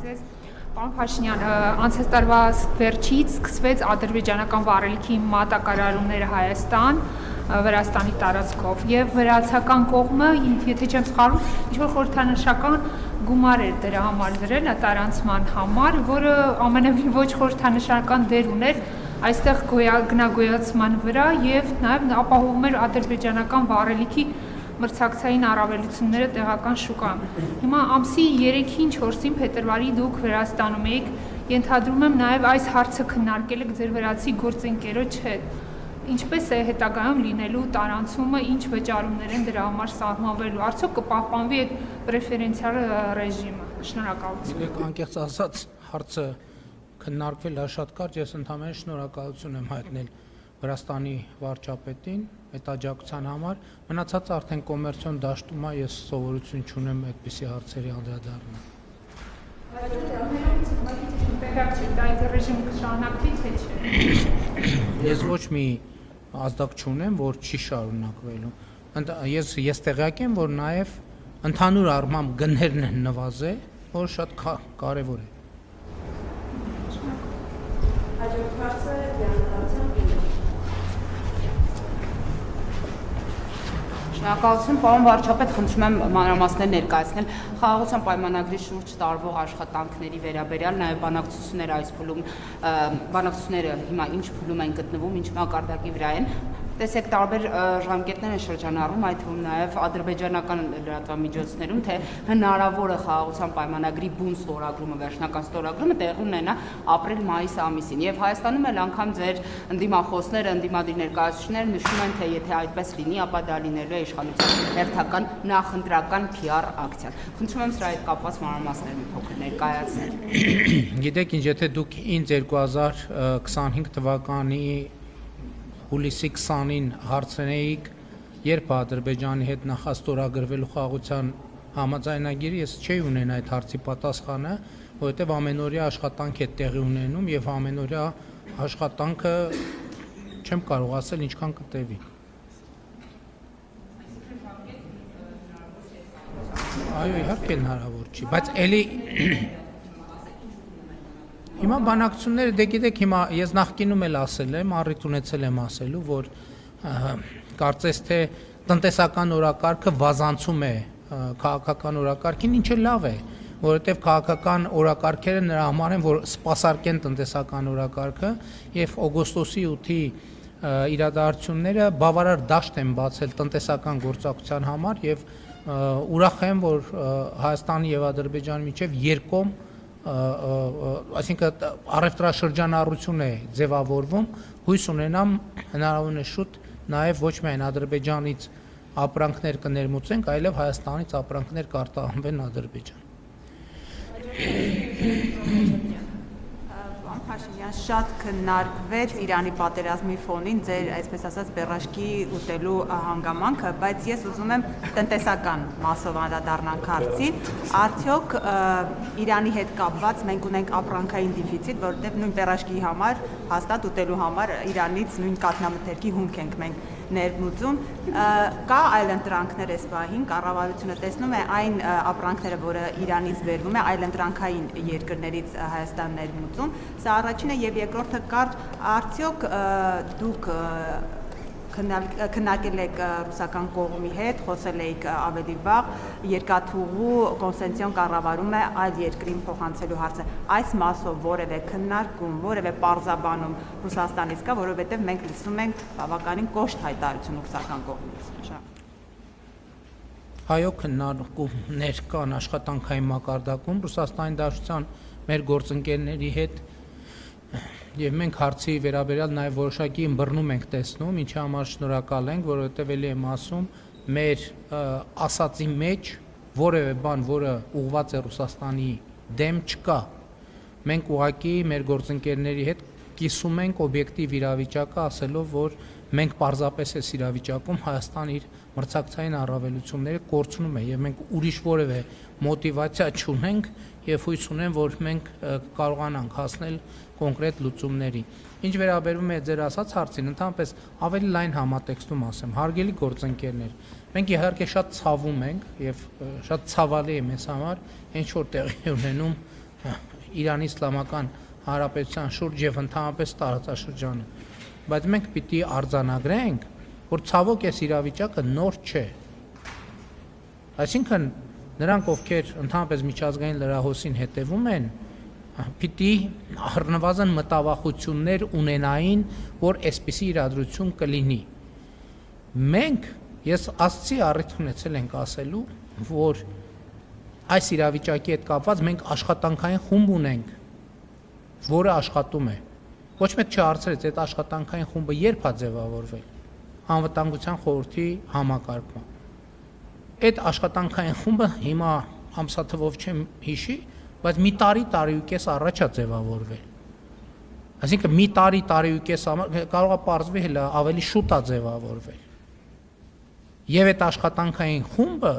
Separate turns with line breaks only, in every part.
ձեզ։ Պարոն Փաշինյան, անցած տարվա վերջից սկսվեց ադրբեջանական վառելիքի մատակարարումները Հայաստան, Վրաստանի տարածքով եւ վրացական կողմը, եթե չեմ սխալվում, ինչ-որ խորհրդանշական գումար էր դրա համար դրել տարանցման համար, որը ամենևին ոչ խորհրդանշական դեր ուներ այստեղ գնագոյացման վրա եւ նաեւ ապահովում էր ադրբեջանական վառելիքի մրցակցային առավելությունները տեղական շուկայում։ Հիմա ամսի 3-ին 4-ին փետրվարի դուք Վրաստանում եք, ենթադրում եմ նաև այս հարցը քննարկել եք ձեր վրացի գործընկերոջ հետ։ Ինչպես է հետագայում լինելու տարանցումը, ինչ վճարումներ են դրա համար սահմանվելու, արդյոք կպահպանվի այդ պրեֆերենցիալ ռեժիմը։ Շնորհակալություն։
Անկեղծ ասած, հարցը քննարկվել է շատ կարճ, ես ընդհանրապես շնորհակալություն եմ հայտնել Վրաստանի վարչապետին այդ աջակցության համար, մնացածը արդեն կոմերցիոն դաշտում է, ես սովորություն չունեմ այդպիսի հարցերի անդրադառնալ։ Ես ոչ մի ազդակ չունեմ, որ չի շարունակվելու։ Ես տեղյակ եմ, որ նաև ընդհանուր առմամբ գներն են նվազել, որ շատ կարևոր է։
Շնորհակալություն, պարոն վարչապետ, խնդրում եմ մանրամասներ ներկայացնել խաղաղության պայմանագրի շուրջ տարվող աշխատանքների վերաբերյալ, նաև բանակցությունները այս փուլում բանակցությունները հիմա ինչ փուլում են գտնվում, ինչ մակարդակի վրա են։ Տեսեք, տարբեր ժամկետներ են շրջանառում, այդ թվում նաև ադրբեջանական լրատվամիջոցներում, թե հնարավոր է խաղաղության պայմանագրի բուն ստորագրումը, վերջնական ստորագրումը տեղի ունենա ապրիլ-մայիս ամիսին։ Եվ Հայաստանում էլ անգամ ձեր ընդդիմախոսները, ընդդիմադիր ներկայացուցիչները նշում են, թե եթե այդպես լինի, ապա դա լինելու է իշխանության հերթական նախընտրական PR ակցիան։ Խնդրում եմ սրա հետ կապված մանրամասներ մի փոքր ներկայացնել։
Գիտեք ինչ, եթե դուք ինձ 2025 թվականի հուլիսի 20-ին հարցնեիք, երբ Ադրբեջանի հետ նախաստորագրվելու խաղաղության համաձայնագիրը, ես չէի ունենա այդ հարցի պատասխանը, որովհետև ամենօրյա աշխատանք է տեղի ունենում եւ ամենօրյա աշխատանքը չեմ կարող ասել ինչքան կտևի։ Այո, իհարկե հնարավոր չի, բայց էլի հիմա բանակցությունները, դե գիտեք, հիմա ես նախկինում էլ ասել եմ, առիթ ունեցել եմ ասելու, որ կարծես թե տնտեսական օրակարգը վազանցում է քաղաքական օրակարգին, ինչը լավ է, որովհետև քաղաքական օրակարգերը նրա համար են, որ սպասարկեն տնտեսական օրակարգը եւ օգոստոսի 8-ի իրադարձությունները բավարար դաշտ են բացել տնտեսական գործակցության համար եւ ուրախ եմ, որ Հայաստանի եւ Ադրբեջանի միջեւ երկկողմ այսինքն առևտրաշրջանառություն է ձևավորվում, հույս ունենամ հնարավորինս շուտ նաև ոչ միայն Ադրբեջանից ապրանքներ կներմուծենք, այլև Հայաստանից ապրանքներ կարտահանվեն Ադրբեջան։
Փաշինյան, շատ քննարկվեց Իրանի պատերազմի ֆոնին ձեր, այսպես ասած, բեռաշկի ուտելու հանգամանքը, բայց ես ուզում եմ տնտեսական մասով անդրադառնանք հարցին, արդյոք Իրանի հետ կապված մենք ունենք ապրանքային դիֆիցիտ, որովհետև նույն բեռաշկի համար, հաստատ ուտելու համար Իրանից նույն կաթնամթերքի հումք ենք մենք ներմուծում, կա այլընտրանքներ այս պահին, կառավարությունը տեսնում է այն ապրանքները, որը Իրանից բերվում է, այլընտրանքային երկրներից Հայաստան ներմուծում, սա առաջինը եւ երկրորդը կար, արդյոք դուք քննարկել եք ռուսական կողմի հետ, խոսել եք ավելի վաղ, երկաթուղու կոնսենսիոն կառավարում է այլ երկրին փոխանցելու հարցը, այս մասով որևէ քննարկում, որևէ պարզաբանում Ռուսաստանից կա, որովհետև մենք լսում ենք բավականին կոշտ հայտարարություն ռուսական կողմից։
Այո, քննարկումներ կան աշխատանքային մակարդակում Ռուսաստանի Դաշնության մեր գործընկերների հետ եւ մենք հարցի վերաբերյալ նաեւ որոշակի ըմբռնում ենք տեսնում, ինչի համար շնորհակալ ենք, որովհետեւ ելի եմ ասում, մեր ասածի մեջ որևէ բան, որը ուղղված է Ռուսաստանի դեմ չկա։ Մենք ուղղակի մեր գործընկերների հետ կիսում ենք օբյեկտիվ իրավիճակը, ասելով, որ մենք պարզապես այս իրավիճակում Հայաստան իր մրցակցային առավելությունները կորցնում է եւ մենք ուրիշ որևէ մոտիվացիա չունենք եւ հույս ունեմ, որ մենք կարողանանք հասնել կոնկրետ լուծումների։ Ինչ վերաբերում է ձեր ասած հարցին, ընդհանրապես ավելի լայն համատեքստում ասեմ, հարգելի գործընկերներ, մենք իհարկե շատ ցավում ենք եւ շատ ցավալի է մեզ համար, ինչ որ տեղի ունենում Իրանի Իսլամական Հանրապետության շուրջ եւ ընդհանրապես տարածաշրջանը, բայց մենք պիտի արձանագրենք, որ ցավոք այս իրավիճակը նոր չէ։ Այսինքն նրանք, ովքեր ընդհանրապես միջազգային լրահոսին հետևում են, պիտի առնվազն մտավախություններ ունենային, որ այսպիսի իրադրություն կլինի։ Մենք, ես աստծի առիթ ունեցել ենք ասելու, որ այս իրավիճակի հետ կապված մենք աշխատանքային խումբ ունենք, որը աշխատում է։ Ոչ մեկ չհարցրեց այդ աշխատանքային խումբը երբ է ձևավորվել։ Անվտանգության խորհրդի համակարգમાં։ Այդ աշխատանքային խումբը հիմա ամսաթվով չեմ հիշի, բայց մի տարի ու կես առաջ է ձևավորվել։ Այսինքն մի տարի ու կես կարող է պարզվի հələ ավելի շուտ է ձևավորվել։ Եվ այդ աշխատանքային խումբը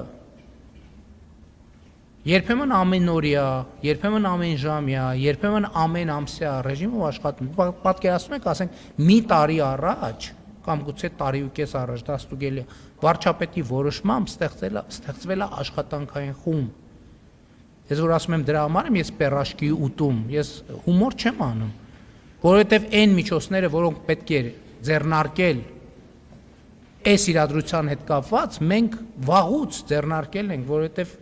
երբեմն ամենօրյա, երբեմն ամենժամյա, երբեմն ամեն ամսյա ռեժիմով աշխատում։ Պատկերացնում եք, ասենք, մի տարի առաջ կամ գուցե տարի ու կես առաջ դա ստուգելի է, վարչապետի որոշմամբ ստեղծվել է աշխատանքային խումբ։ Ես որ ասում եմ դրա համար եմ ես պերաշկի ուտում, ես հումոր չեմ անում, որովհետև այն միջոցները, որոնք պետք է ձեռնարկել այս իրադրության հետ կապված, մենք վաղուց ձեռնարկել ենք, որովհետև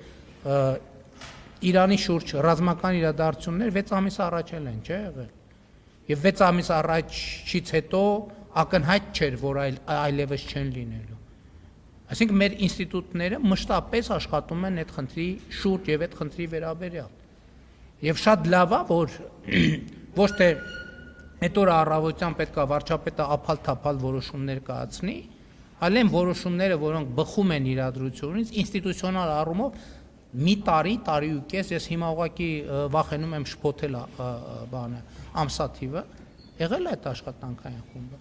Իրանի շուրջ ռազմական իրադարձություններ 6 ամիս առաջել են, չէ՞ եղել։ Եվ 6 ամիս առաջից հետո ակնհայտ չէր, որ այլևս չեն լինելու։ Այսինքն մեր ինստիտուտները մշտապես աշխատում են այդ խնդրի շուրջ եւ այդ խնդրի վերաբերյալ։ Եվ շատ լավ է, որ ոչ թե այդ օրը առավոտյան պետք է վարչապետը ափալ-թափալ որոշումներ կայացնի, այլ այն որոշումները, որոնք բխում են իրադրությունից, ինստիտուցիոնալ առումով մի տարի ու կես, ես հիմա ուղղակի վախենում եմ շփոթել ամսաթիվը, եղել է այդ աշխատանքային խումբը։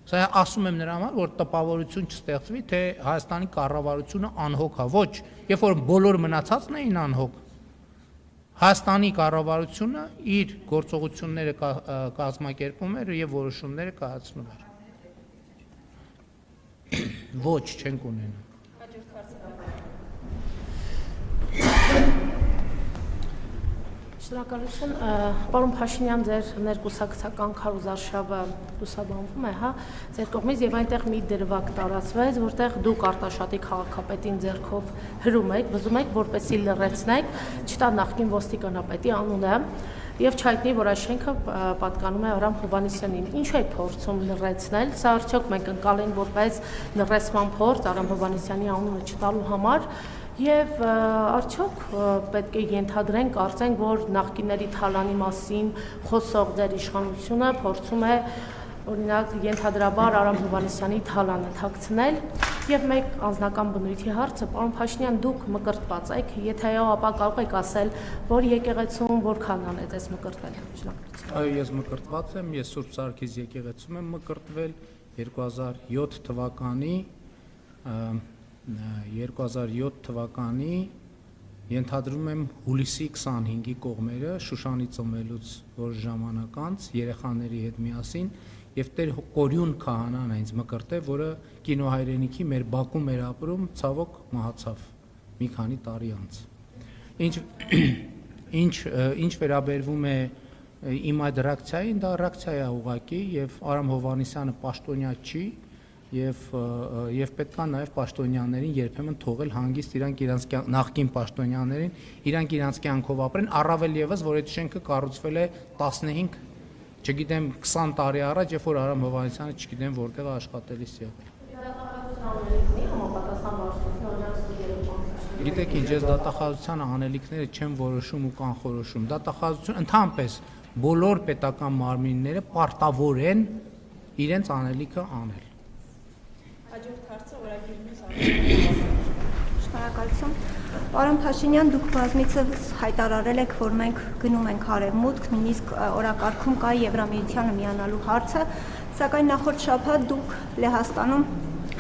Սա ասում եմ նրա համար, որ տպավորություն չստեղծվի, թե Հայաստանի կառավարությունը անհոգ է, ոչ, երբ որ բոլոր մնացածն էին անհոգ, Հայաստանի կառավարությունը իր գործողությունները կազմակերպում էր եւ որոշումները կայացնում էր։ Ոչ, չենք ունենում։
Շնորհակալություն, պարոն Փաշինյան, ձեր ներկուսակցական քարոզարշավը լուսաբանվում է, հա, ձեր կողմից եւ այնտեղ մի դրվագ տարածվեց, որտեղ դուք Արտաշատի քաղաքապետին ձեռքով հրում եք, բզում եք, որպեսզի լռեցնեք, չտա նախկին ոստիկանապետի անունը եւ չհայտնի, որ այս շենքը պատկանում է Արամ Հովհաննիսյանին։ Ինչու եք փորձում լռեցնել։ Սա արդյոք մենք ընկալենք որպես լռեցման փորձ Արամ Հովհաննիսյանի անունը չտալու համար։ Եվ արդյոք պետք է ենթադրենք, կարծենք, որ նախկինների թալանի մասին խոսող ձեր իշխանությունը փորձում է օրինակ ենթադրաբար Արամ Հովհաննիսյանի թալանը թաքցնել։ Եվ մեկ անձնական բնույթի հարցը, պարոն Փաշինյան, դուք մկրտված եք, եթե այո, ապա կարող եք ասել, որ եկեղեցում որքան անեց այս մկրտել։
Այո, ես մկրտված եմ, ես Սուրբ Սարգիս եկեղեցում եմ մկրտվել 2007 թվականի ենթադրում եմ հուլիսի 25-ի կողմերը Շուշանի ծնվելուց որ ժամանակ անց երեխաների հետ միասին եւ Տեր Կորյուն քահանան ինձ մկրտել, որը կինոհայրենիքի մեր Բաքում էր ապրում, ցավոք մահացավ մի քանի տարի անց։ Ինչ վերաբերվում է իմ այդ ռեակցիային, դա ռեակցիա է ուղղակի եւ Արամ Հովհաննիսյանը պաշտոնյա չի եւ պետք է նաեւ պաշտոնյաներին երբեմն թողել հանգիստ իրանք նախկին պաշտոնյաներին իրանք իրանք կյանքով ապրեն, առավել եւս որ այդ շենքը կառուցվել է 15, չգիտեմ 20 տարի առաջ, երբ որ Արամ Հովհաննիսյանը չգիտեմ որտեղ աշխատելիս եղել։ Գիտեք ինչ, ես դատախազության անելիքները չեմ որոշում ու կանխորոշում։ Դատախազություն ընդհանրապես բոլոր պետական մարմինները պարտավոր են իրենց անելիքը անել։
Հաջորդ հարցը օրագիրնից
Շնորհակալություն։ Պարոն Փաշինյան, դուք բազմիցս հայտարարել եք, որ մենք գնում ենք արևմուտք, նույնիսկ օրակարգում կա Եվրամիությանը միանալու հարցը, սակայն նախորդ շաբաթ դուք Լեհաստանում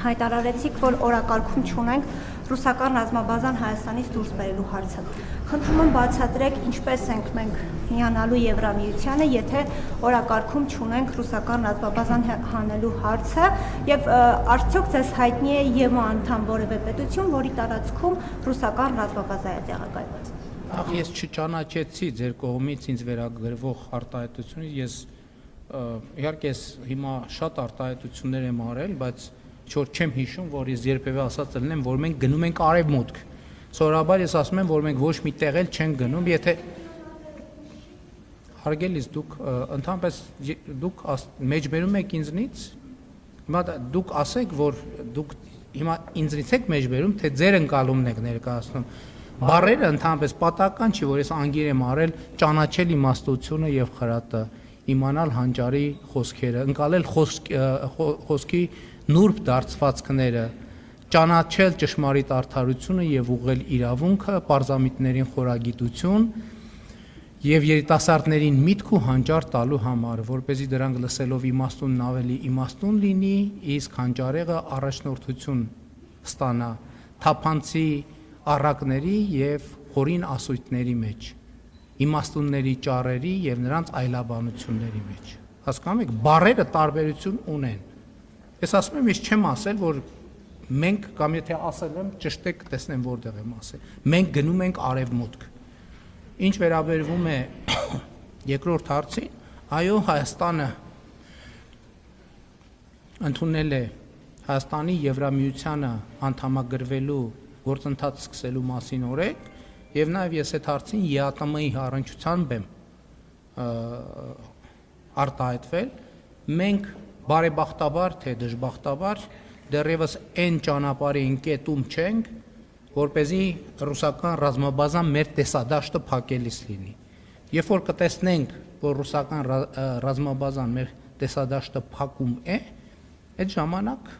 հայտարարեցիք, որ օրակարգում չունենք ռուսական ռազմաբազան Հայաստանից դուրս բերելու հարցը։ Խնդրում եմ բացատրեք, ինչպես ենք մենք միանալու Եվրամիությանը, եթե օրակարգում չունենք ռուսական ռազմաբազան հանելու հարցը, եւ արդյոք ձեզ հայտնի է ԵՄ անդամ որևէ պետություն, որի տարածքում ռուսական ռազմաբազա է տեղակայված։
Ես չճանաչեցի ձեր կողմից ինձ վերագրվող արտահայտությունից, ես իհարկե հիմա շատ արտահայտություններ եմ արել, բայց չոր չեմ հիշում, որ ես երբևէ ասած լինեմ, որ մենք գնում ենք արևմուտք։ Սովորաբար ես ասում եմ, որ մենք ոչ մի տեղ էլ չենք գնում, եթե հարգելիս դուք ընդհանրապես դուք մեջբերում եք ինձնից, հիմա դուք ասեք, որ դուք հիմա ինձնից եք մեջբերում, թե ձեր ընկալումն եք ներկայացնում։ Բառերը ընդհանրապես պատահական չի, որ ես անգիր եմ արել ճանաչել իմաստությունը եւ խրատը, իմանալ հանճարի խոսքերը, ընկալել խոսքի նուրբ դարձվածքները, ճանաչել ճշմարիտ արդարությունը եւ ուղղել իրավունքը, պարզամիտներին խորագիտություն եւ երիտասարդներին միտք ու հանճար տալու համար, որպեսզի դրանք լսելով իմաստունն ավելի իմաստուն լինի, իսկ հանճարեղը առաջնորդություն ստանա թափանցի առակների եւ խորին ասույթների մեջ, իմաստունների ճառերի եւ նրանց այլաբանությունների մեջ։ Հասկանում եք, բառերը տարբերություն ունեն։ Ես ասում եմ, ես չեմ ասել, որ մենք կամ եթե ասել եմ, ճշտեք, տեսնեմ որտեղ եմ ասել։ Մենք գնում ենք արևմուտք։ Ինչ վերաբերվում է երկրորդ հարցին, այո, Հայաստանը ընդունել է Հայաստանի Եվրամիությանը անդամագրվելու գործընթաց սկսելու մասին օրենք, եւ նաեւ ես այդ հարցին ԵԱՏՄ-ի առնչությամբ եմ արտահայտվել։ Մենք բարեբախտաբար թե դժբախտաբար դեռևս այն ճանապարհի ընկետում չենք, որպեսզի ռուսական ռազմաբազան մեր տեսադաշտը փակելիս լինի։ Երբ որ կտեսնենք, որ ռուսական ռազմաբազան մեր տեսադաշտը փակում է, այդ ժամանակ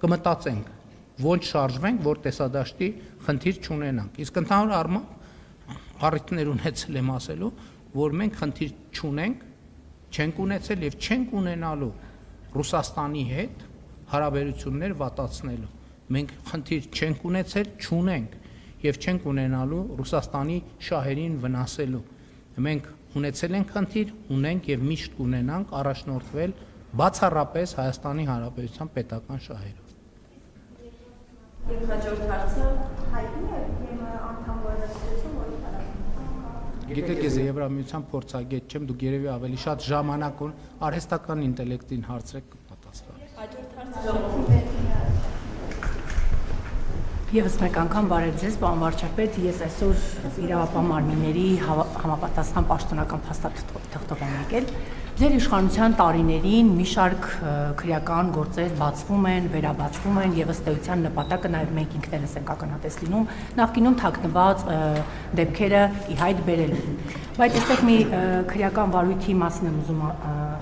կմտածենք, ոչ շարժվենք, որ տեսադաշտի խնդիր չունենանք։ Իսկ ընդհանուր առմամբ առիթներ ունեցել եմ ասելու, որ մենք խնդիր չունենք, չենք ունեցել եւ չենք ունենալու Ռուսաստանի հետ հարաբերություններ վատացնելու։ Մենք խնդիր չենք ունեցել, չունենք եւ չենք ունենալու Ռուսաստանի շահերին վնասելու։ Մենք ունեցել ենք խնդիր, ունենք եւ միշտ կունենանք առաջնորդվել բացառապես Հայաստանի Հանրապետության պետական շահերով։
Եվ հաջորդ հարցը
հայտնի է անդամ որոշություն, որի տարածքում։
Գիտեք, ես Եվրամիության փորձագետ չեմ, դուք երևի ավելի շատ ժամանակ ունեն, արհեստական ինտելեկտին հարցրեք կպատասխանեմ։
հաջորդ հարցը
Եվս մեկ անգամ բարև ձեզ, պարոն վարչապետ, ես այսօր իրավապահ մարմինների համապատասխան պաշտոնական փաստաթղթով եմ եկել։ Ձեր իշխանության տարիներին մի շարք քրեական գործեր բացվում են, վերաբացվում են եւ ըստ էության նպատակը նաեւ մենք ինքներս ենք ականատես լինում, նախկինում թաքնված դեպքերը ի հայտ բերելու։ Բայց այստեղ մի քրեական վարույթի մասին եմ ուզում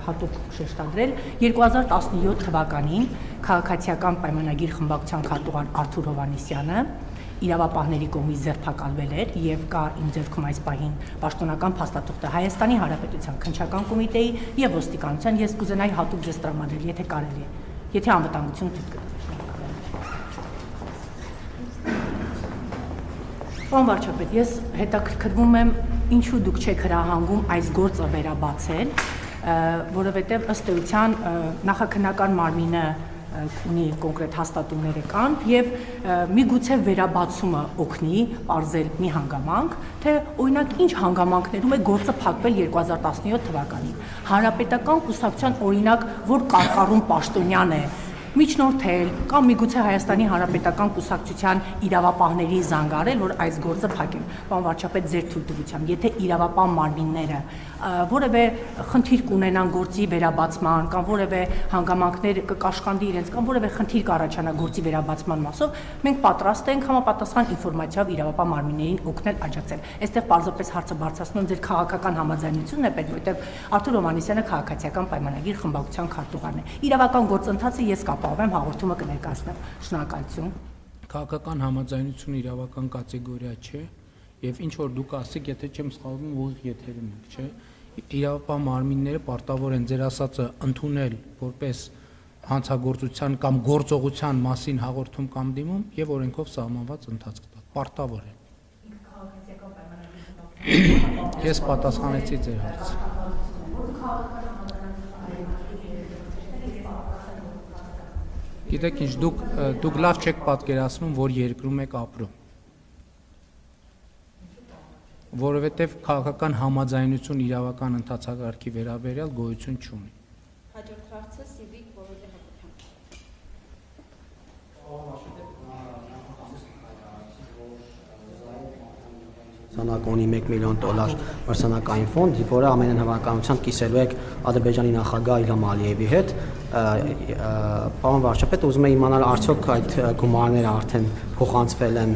հատուկ շեշտադրել 2017 թվականին քաղաքացիական պայմանագիր խմբակցության քարտուղար Արթուր Հովհաննիսյանը իրավապահների կողմից ձերբակալվել էր եւ կա իմ ձեռքում այս պահին պաշտոնական փաստաթուղթը Հայաստանի Հանրապետության քննչական կոմիտեի եւ ոստիկանության ես կուզենայի հատուկ ձեզ տրամադրել, եթե կարելի է, եթե անվտանգություն դիտք։ Պարոն վարչապետ, ես հետաքրքրվում եմ, ինչու դուք չեք հրահանգում այս գործը վերաբացել, որովհետեւ ըստ էության նախաքննական մարմինը ունի կոնկրետ հաստատումները կան եւ միգուցե վերաբացումը օգնի արձել մի հանգամանք, թե օրինակ ինչ հանգամանքներում է գործը փակվել 2017 թվականին։ Հանրապետական կուսակցության օրինակ, որ կարկառուն պաշտոնյան է միջնորդել կամ միգուցե Հայաստանի Հանրապետական կուսակցության իրավապահների զանգարել, որ այս գործը փակեն։ Պարոն վարչապետ, ձեր թույլտվությամբ, եթե իրավապահ մարմինները որևէ խնդիր կունենան գործի վերաբացման կամ որևէ հանգամանքներ կկաշխանդի իրենց կամ որևէ խնդիր կառաջանա գործի վերաբացման մասով, մենք պատրաստ ենք համապատասխան ինֆորմացիայով իրավապահ մարմիններին օգնել, աջակցել։ Այստեղ պարզապես հարցը բարձրացնում ձեր քաղաքական համաձայնությունն է պետք, որտեղ Արթուր Հովհաննիսյանը քաղաքացիական պայմանագիր խմբակցության քարտուղարն է։ Իրավական գործընթացը ես կապահովեմ, հաղորդումը կներկայացնեմ։ Շնորհակալություն։
Քաղաքական համաձայնությունը իրավական կատեգորիա չէ, եւ ինչ որ դուք ասեք, եթե չեմ սխալվում, ուղիղ եթերում եք, չէ։ Իրավապահ մարմինները պարտավոր են ձեր ասածը ընդունել որպես հանցագործության կամ գործողության մասին հաղորդում կամ դիմում եւ օրենքով սահմանված ընթացք տալ։ Պարտավոր են։ Ես պատասխանեցի ձեր հարցին։ Գիտեք ինչ, դուք լավ չեք պատկերացնում, որ երկրում եք ապրում։ որովհետև քաղաքական համաձայնություն իրավական ընթացակարգի վերաբերյալ գոյություն չունի։
Հաջորդ հարցը Սիվիկ Որոդե Հակոբյան։
Սանակոնի $1 միլիոն մրցանակային ֆոնդ, որը ամենայն հավանականությամբ կիսելու եք Ադրբեջանի նախագահ Իլհամ Ալիևի հետ։ Պարոն վարչապետ, ուզում եմ իմանալ, արդյոք այդ գումարները արդեն փոխանցվել են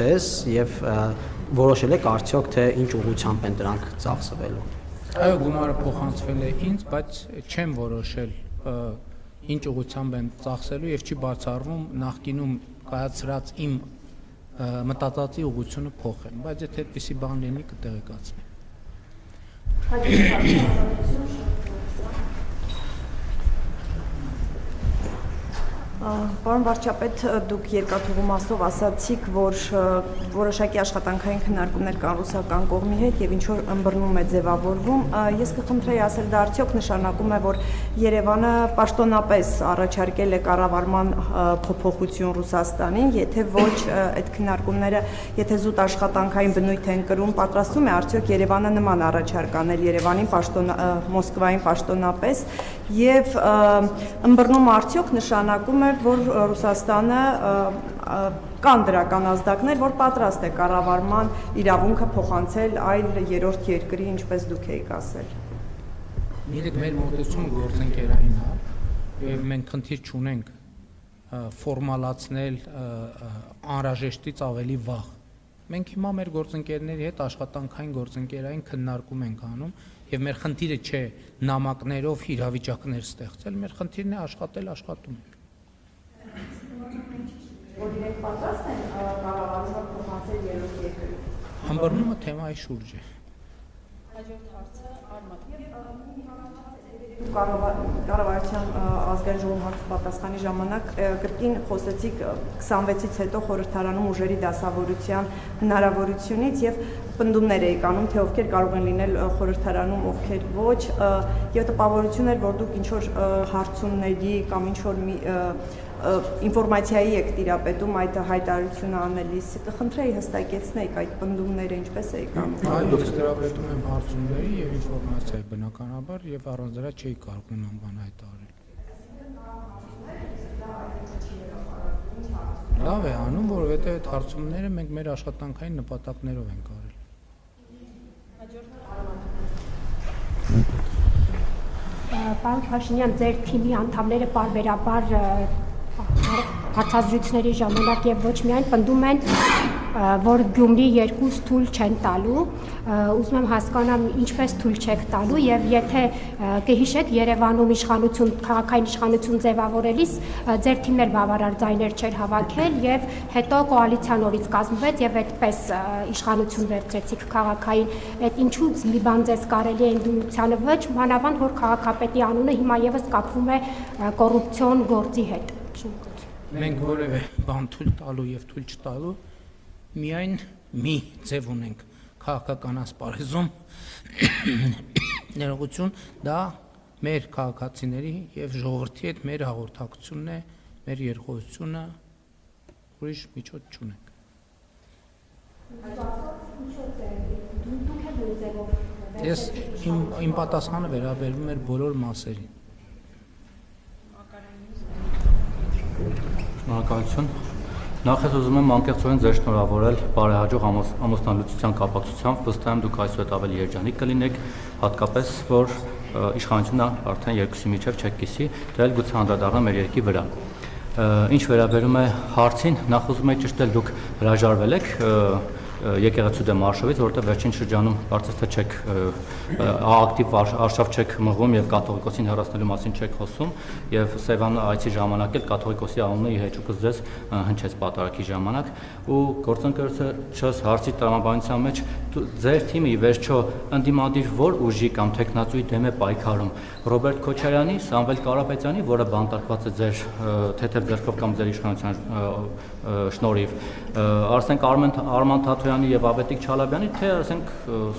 ձեզ եւ որոշել եք արդյոք թե ինչ ուղղությամբ են դրանք ծախսվելու։
Այո, գումարը փոխանցվել է ինձ, բայց չեմ որոշել ինչ ուղղությամբ են ծախսելու եւ չի բացառվում նախկինում կայացրած իմ մտածածի ուղղությունը փոխեմ, բայց եթե այդպիսի բան լինի կտեղեկացնեմ։
Պարոն վարչապետ, դուք երկաթուղու մասով ասացիք, որ որոշակի աշխատանքային քննարկումներ կան ռուսական կողմի հետ եւ ինչ որ ըմբռնում է ձևավորվում։ Ես կխնդրեի ասել, դա արդյոք նշանակում է, որ Երևանը պաշտոնապես առաջարկել է կառավարման փոփոխություն Ռուսաստանին, եթե ոչ այդ քննարկումները, եթե զուտ աշխատանքային բնույթ են կրում, պատրաստում է արդյոք Երևանը նման առաջարկ անել Երևանին Մոսկվային պաշտոնապես եւ ըմբռնում արդյոք նշանակում է, որ Ռուսաստանը կան դրական ազդակներ, որ պատրաստ է կառավարման իրավունքը փոխանցել այլ երրորդ երկրի, ինչպես դուք եք ասել։
Իրեք մեր մոտեցումը գործընկերային է, եւ մենք խնդիր չունենք ֆորմալացնել անհրաժեշտից ավելի վաղ։ Մենք հիմա մեր գործընկերների հետ աշխատանքային գործընկերային քննարկում ենք անում եւ մեր խնդիրը չէ նամակներով իրավիճակներ ստեղծել, մեր խնդիրն է աշխատում ենք։
Որ իրենք պատրաստ են կառավարումը փոխանցել երրորդ երկրի։
Ըմբռնումը թեմայի շուրջ է։
Հաջորդ հարցը Արմատ։
Կառավարության ազգային ժողովի հարցու պատասխանի ժամանակ կրկին խոսեցիք 26-ից հետո խորհրդարանում ուժերի դասավորության հնարավորությունից եւ պնդումներ էիք անում, թե ովքեր կարող են լինել խորհրդարանում, ովքեր ոչ, եւ տպավորություն էր, որ դուք ինչ որ հարցումների կամ ինչ որ ինֆորմացիայի եք տիրապետում այդ հայտարարությունը անելիս, կխնդրեի հստակեցնեիք այդ պնդումները ինչպես էիք անում։
Այո, ես տիրապետում եմ հարցումների եւ ինֆորմացիայի բնականաբար եւ առանց դրա չէի կարող նման բան հայտարարել։ Լավ է անում, որովհետեւ այդ հարցումները մենք մեր աշխատանքային նպատակներով ենք արել։
Պարոն Փաշինյան, ձեր թիմի անդամները պարբերաբար հարցազրույցների ժամանակ եւ ոչ միայն պնդում են, որ Գյումրի երկուս թույլ չեն տալու, ուզում եմ հասկանամ ինչպես թույլ չեք տալու եւ եթե կհիշեք Երևանում իշխանություն, քաղաքային իշխանություն ձևավորելիս ձեր թիմն էլ բավարար ձայներ չէր հավաքել եւ հետո կոալիցիա նորից կազմվեց եւ այդպես իշխանություն վերցրեցիք քաղաքային, այդ ինչու Լիբան ձեզ կարելի է ընդդիմությանը ոչ, մանավանդ որ քաղաքապետի անունը հիմա եւս կապվում է կոռուպցիոն գործի հետ։
Մենք որևէ բան թույլ տալու եւ թույլ չտալու միայն մի ձև ունենք քաղաքական ասպարեզում ներողություն, դա մեր քաղաքացիների եւ ժողովրդի հետ մեր հաղորդակցությունն է, մեր երկխոսությունը, ուրիշ միջոց չունենք։ Ես իմ պատասխանը վերաբերում էր բոլոր մասերին։
Շնորհակալություն։ Նախ ես ուզում եմ անկեղծորեն ձեզ շնորհավորել բարեհաջող ամուսնալուծության կապակցությամբ, վստահ եմ դուք այսուհետ ավելի երջանիկ կլինեք, հատկապես որ իշխանությունը արդեն երկուսի միջև չեք կիսի, դա էլ գուցե անդրադառնա մեր երկրի վրա։ Ինչ վերաբերում է հարցին, նախ ուզում եմ ճշտել, դուք հրաժարվել եք եկեղեցու դեմ արշավից, որովհետև վերջին շրջանում կարծես թե չեք ակտիվ արշավ չեք մղում եւ կաթողիկոսին հեռացնելու մասին չեք խոսում եւ Սևան այցի ժամանակ էլ կաթողիկոսի անունը իր հեճուկս ձեզ հնչեց պատարագի ժամանակ ու գործընկերոջս հարցի տրամաբանության մեջ ձեր թիմը ի վերջո ընդդիմադիր որ ուժի կամ տեխնացուի դեմ է պայքարում Ռոբերտ Քոչարյանի, Սամվել Կարապետյանի, որը բանտարկված է ձեր թեթև ձեռքով կամ ձեր իշխանության շնորհիվ, ասենք Արման Թաթոյանի եւ Ավետիք Չալաբյանի, թե ասենք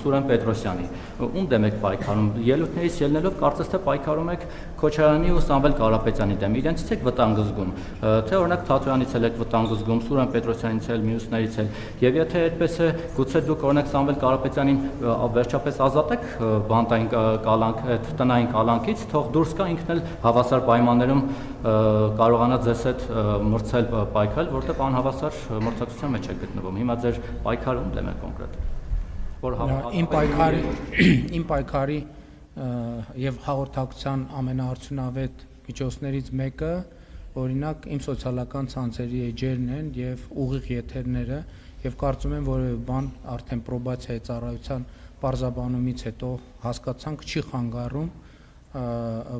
Սուրեն Պետրոսյանի, ում դեմ եք պայքարում։ Ելույթներից ելնելով կարծես թե պայքարում եք Քոչարյանի ու Սամվել Կարապետյանի դեմ, իրենցից եք վտանգ զգում, թե օրինակ Թաթոյանից եք վտանգ զգում, Սուրեն Պետրոսյանից էլ, մյուսներից էլ, եւ եթե այդպես է, գուցե դուք օրինակ Սամվել Կարապետյանին վերջապես ազատեք բանտային կալանք, այդ տնային կալանքից, թող դուրս գա ինքն էլ հավասար պայմաններում կարողանա ձեզ հետ մրցել պայքարել, որտեղ անհավասար մրցակցության մեջ է գտնվում։ Հիմա ձեր պայքարում դեմ է կոնկրետ։
Իմ պայքարի եւ հաղորդակցության ամենաարդյունավետ միջոցներից մեկը օրինակ իմ սոցիալական ցանցերի էջերն են եւ ուղիղ եթերները եւ կարծում եմ որևէ բան արդեն պրոբացիայի ծառայության բարձաբանումից հետո հասկացանք չի խանգարում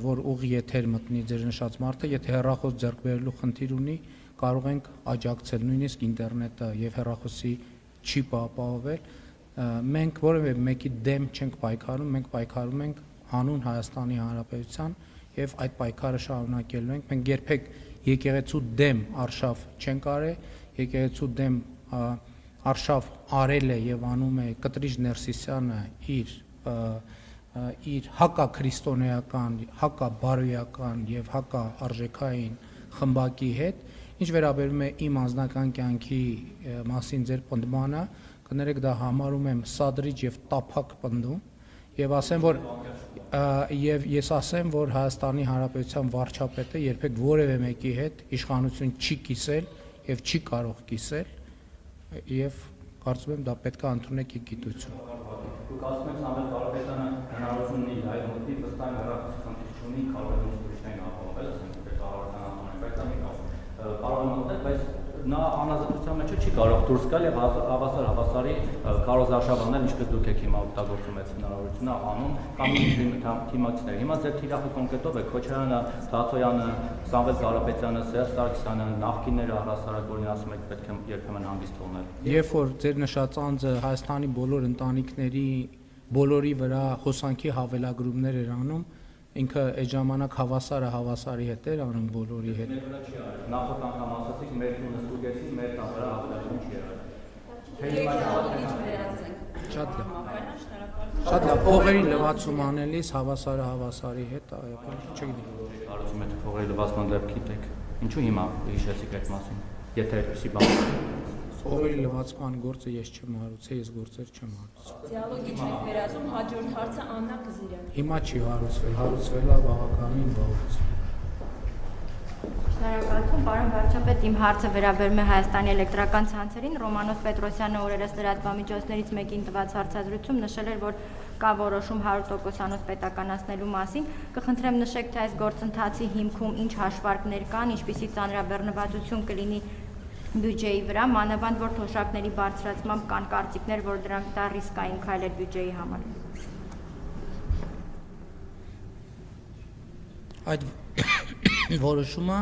որ ուղիղ եթեր մտնի ձեր նշած մարդը եթե հեռախոս ձեռք բերելու խնդիր ունի կարող ենք աջակցել նույնիսկ ինտերնետը եւ հեռախոսի չիպը ապահովել մենք որևէ մեկի դեմ չենք պայքարում մենք պայքարում ենք հանուն Հայաստանի Հանրապետության եւ այդ պայքարը շարունակելու ենք մենք երբեք եկեղեցու դեմ արշավ չենք արել եկեղեցու դեմ արշավ արել է եւ անում է Կտրիժ Ներսիսյանը իր հակաքրիստոնեական հակաբարոյական եւ հակաարժեքային խմբակի հետ ինչ վերաբերում է իմ անձնական կյանքի մասին ձեր պնդմանը կներեք դա համարում եմ սադրիչ եւ տափակ պնդում եւ ասեմ որ եւ ես ասեմ որ Հայաստանի Հանրապետության վարչապետը երբեք որևէ մեկի հետ իշխանություն չի կիսել եւ չի կարող կիսել եւ կարծում եմ դա պետք է ընդունեք ի գիտություն։
Դուք ասում եք Սամվել Կարապետյանը հնարավորություն ունի լայվ մտքի վստահ հեռախոսական թշնամի կարող է ուսուցիչներին ապահովել, ասենք թե կարող է մտնել, բայց նա անազատության մեջ չի կարող դուրս գալ եւ հավասարի կարոզարշավանել ինչպես դուք եք հիմա օգտագործում այդ հնարավորությունը անում կամ թիմակցիներ։ Հիմա ձեր թիրախը կոնկրետով է Քոչարյանը, Թաթոյանը, Սամվել Կարապետյանը, Սերժ Սարգսյանը, նախկինները առհասարակ որին ասում եք պետք է երբեմն հանգիստ թողնել։
Երբ որ ձեր նշած անձը Հայաստանի բոլոր ընտանիքների բոլորի վրա հոսանքի հավելագրումներ էր անում ինքը այդ ժամանակ հավասարի հետ էր անում բոլորի հետ։
Նախորդ անգամ ասացիք մեր տունը ստուգեցին, մեր տանը հավելագրում չի եղել։ Շատ լավ, փողերի լվացում անելիս հավասարի հետ, չգիտեմ։ Կարծում եք փողերի լվացման դեպքի տեք։ Ինչու հիմա հիշեցիք այդ մասին։ Եթե այդպեսի բան
Փողերի լվացման գործը ես չեմ հարուցել, ես գործեր չեմ հարուցել։
Դիալոգի չեք վերածում, հաջորդ հարցը Աննա Կզիրյանի։
Հիմա չի հարուցվել է բավականին վաղուց։
Շնորհակալություն, պարոն վարչապետ, իմ հարցը վերաբերում է Հայաստանի էլեկտրական ցանցերին։ Ռոմանոս Պետրոսյանը օրերս լրատվամիջոցներից մեկին տված հարցազրույցում նշել էր, որ կա որոշում 100%-անոց պետականացնելու մասին։ Կխնդրեմ նշեք, թե այս գործընթացի հիմքում ինչ հաշվարկներ կան, ինչպիսի ծանրաբեռնվածություն կլինի բյուջեի վրա, մանավանդ որ թոշակների բարձրացմամբ կան կարծիքներ, որ դրանք դա ռիսկային քայլ էր բյուջեի համար։
Այդ որոշումը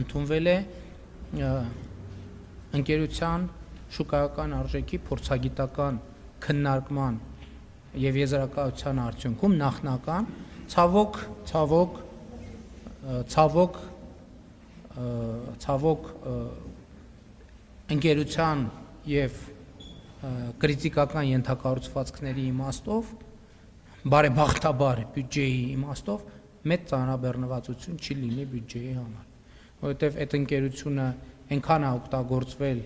ընդունվել է ընկերության շուկայական արժեքի փորձագիտական քննարկման եւ եզրակացության արդյունքում նախնական ցավոք ընկերության եւ կրիտիկական ենթակառուցվածքների իմաստով բարեբախտաբար բյուջեի իմաստով մեծ ծանրաբեռնվածություն չի լինի բյուջեի համար, որովհետեւ այդ ընկերությունը այնքան է օգտագործվել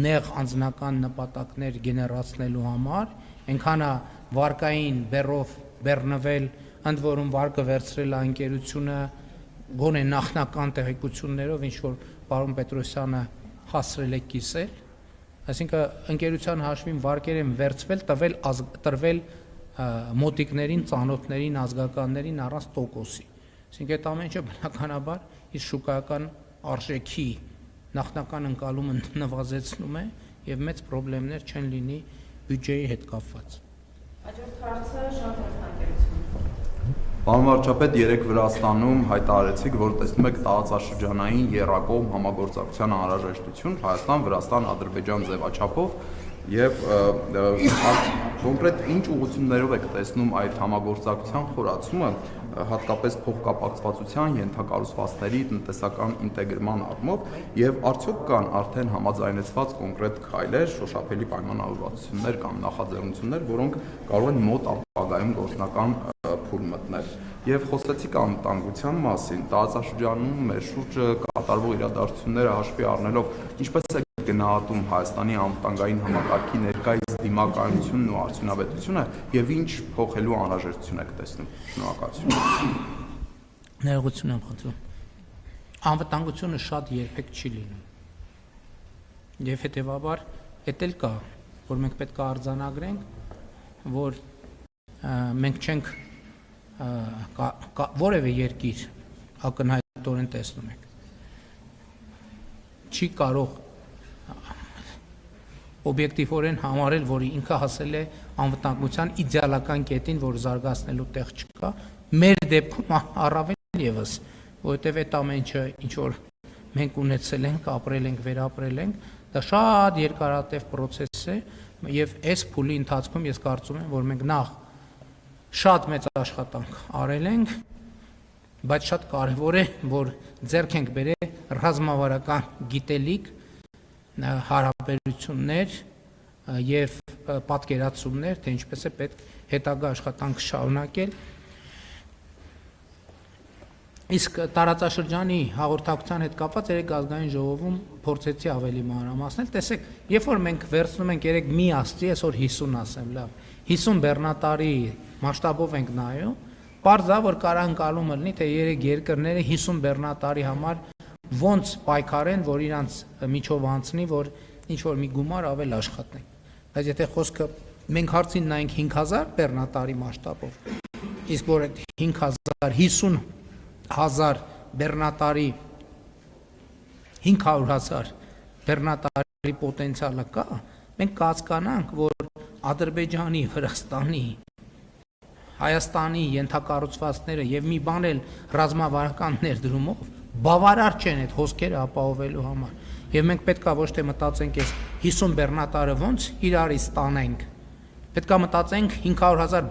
նեղ անձնական նպատակներ գեներացնելու համար, այնքան է վարկային բեռով բեռնվել, ընդ որում վարկը վերցրել է ընկերությունը գոնե նախնական տեղեկություններով, ինչ որ պարոն Պետրոսյանը հասրել է կիսել, այսինքն ընկերության հաշվին վարկեր են վերցվել, տրվել մոտիկներին, ծանոթներին, ազգականներին առանց տոկոսի։ Այսինքն այդ ամեն ինչը բնականաբար իր շուկայական արժեքի նախնական ընկալումը նվազեցնում է եւ մեծ խնդիրներ չեն լինի բյուջեի հետ կապված։
Հաջորդ հարցը շատ հստակեցում։
Պարոն վարչապետ, երեք Վրաստանում հայտարարեցիք, որ տեսնում եք տարածաշրջանային եռակողմ համագործակցության անհրաժեշտություն Հայաստան-Վրաստան Ադրբեջան ձևաչափով եւ կոնկրետ ինչ ուղղություններով եք տեսնում այդ համագործակցության խորացումը, հատկապես փոխկապակցվածության, ենթակառուցվածքների, տնտեսական ինտեգրման առումով եւ արդյոք կան արդեն համաձայնեցված կոնկրետ քայլեր, շոշափելի պայմանավորվածություններ կամ նախաձեռնություններ, որոնք կարող են մոտ ապագայում գործնական փուլ մտնել։ Եվ խոսեցիք անվտանգության մասին, տարածաշրջանում մեր շուրջը կատարվող իրադարձությունները հաշվի առնելով, ինչպես է գնահատում Հայաստանի անվտանգային համակարգի ներկայիս դիմակայությունն ու արդյունավետությունը եւ ինչ փոխելու անհրաժեշտություն եք տեսնում։ Շնորհակալություն։
Ներողություն եմ խնդրում։ Անվտանգությունը շատ երբեք չի լինում։ Եվ հետեւաբար էդ էլ կա, որ մենք պետք է արձանագրենք, որ մենք չենք որևէ երկիր ակնհայտորեն տեսնում ենք։ Չի կարող օբյեկտիվորեն համարել, որ ինքը հասել է անվտանգության իդեալական կետին, որ զարգացնելու տեղ չկա, մեր դեպքում առավել եւս, որովհետեւ այդ ամեն ինչը ինչ որ մենք ունեցել ենք, ապրել ենք, վերապրել ենք, դա շատ երկարատև process է եւ այս փուլի ընթացքում ես կարծում եմ, որ մենք նախ շատ մեծ աշխատանք արել ենք, բայց շատ կարևոր է, որ ձեռք ենք բերել ռազմավարական գիտելիք, հարաբերություններ եւ պատկերացումներ, թե ինչպես է պետք հետագա աշխատանք շարունակել։ Իսկ տարածաշրջանի հաղորդակցության հետ կապված երեք ազգային ժողովում փորձեցի ավելի մանրամասնել, տեսեք, երբ որ մենք վերցնում ենք երեք մի աստղի, այսօր 50 ասեմ, լավ, 50 բեռնատարի մասշտաբով ենք նայում, պարզ է, որ կարող ընկալումը լինի, թե երեք երկրները 50 բեռնատարի համար ոնց պայքարեն, որ իրանց միջով անցնի, որ ինչ որ մի գումար ավել աշխատեն։ Բայց եթե խոսքը մենք հարցին նայենք 5000 բեռնատարի մասշտաբով, իսկ որ այդ 50,000 բեռնատարի 500,000 բեռնատարի պոտենցիալը կա, մենք կհասկանանք, որ Ադրբեջանի, Վրաստանի, Հայաստանի ենթակառուցվածքները եւ մի բան էլ ռազմավարական ներդրումով բավարար չեն այդ հոսքերը ապահովելու համար։ Եվ մենք պետքա ոչ թե մտածենք այս 50 բեռնատարը ոնց իրարից տանենք, պետքա մտածենք 500,000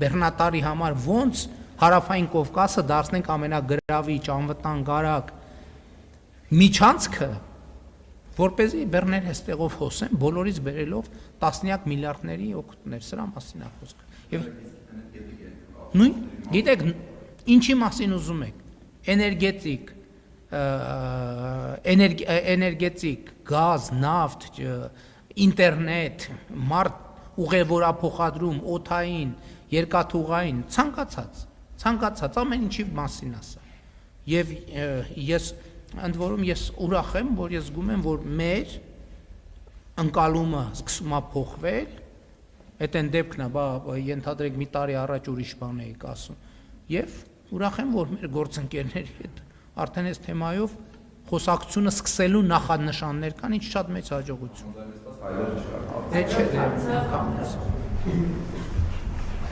բեռնատարի համար ոնց Հարավային Կովկասը դարձնենք ամենագրավիչ, անվտանգ, արագ միջանցքը, որպեսզի բեռները այստեղով հոսեն, բոլորից բերելով տասնյակ միլիարդների օգուտներ, սրա մասին է խոսքը։ Եվ նույն, գիտեք, ինչի մասին ուզում եք, էներգետիկ, գազ, նավթ, ինտերնետ, մարդ ուղևորափոխադրում, օդային, երկաթուղային, ցանկացած ամեն ինչի մասին ասա։ Եվ ես ընդ որում ես ուրախ եմ, որ ես զգում եմ, որ մեր ընկալումը սկսում է փոխվել, այդ այն դեպքն է, ենթադրեք մի տարի առաջ ուրիշ բան էիք ասում, եւ ուրախ եմ, որ մեր գործընկերների հետ արդեն այս թեմայով խոսակցությունը սկսելու նախանշաններ կան, ինչ շատ մեծ հաջողություն։ Դե չէ,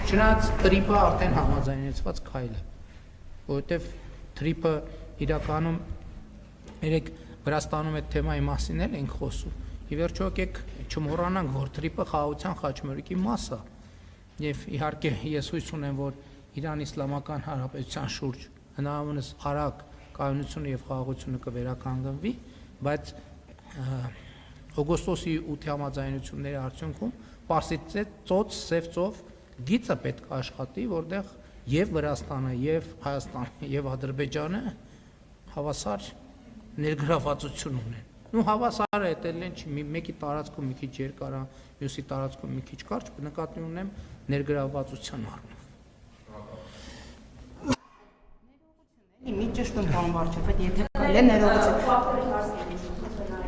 չնայած տրիպը արդեն համաձայնեցված քայլ է, որովհետև տրիպը իրականում երեք Վրաստանում այդ թեմայի մասին էլ ենք խոսում։ Ի վերջո եկեք չմոռանանք, որ տրիպը խաղաղության խաչմերուկի մաս է, եւ իհարկե ես հույս ունեմ, որ Իրան Իսլամական Հանրապետության շուրջ հնարավորինս արագ կայունությունը եւ խաղաղությունը կվերականգնվի, բայց օգոստոսի 8-ի համաձայնությունների արդյունքում Պարսից ծոց, Սև ծով գիծը պետք է աշխատի, որտեղ եւ Վրաստանը, եւ Հայաստանը, եւ Ադրբեջանը հավասար ներգրավվածություն ունեն։ Ու հավասարը էտել են չի, մեկի տարածքում մի քիչ երկար, մյուսի տարածքում մի քիչ կարճ, նկատի ունեմ ներգրավվածության առումով։
Մի ճշտում պարոն վարչապետ, եթե կարելի է ներողություն։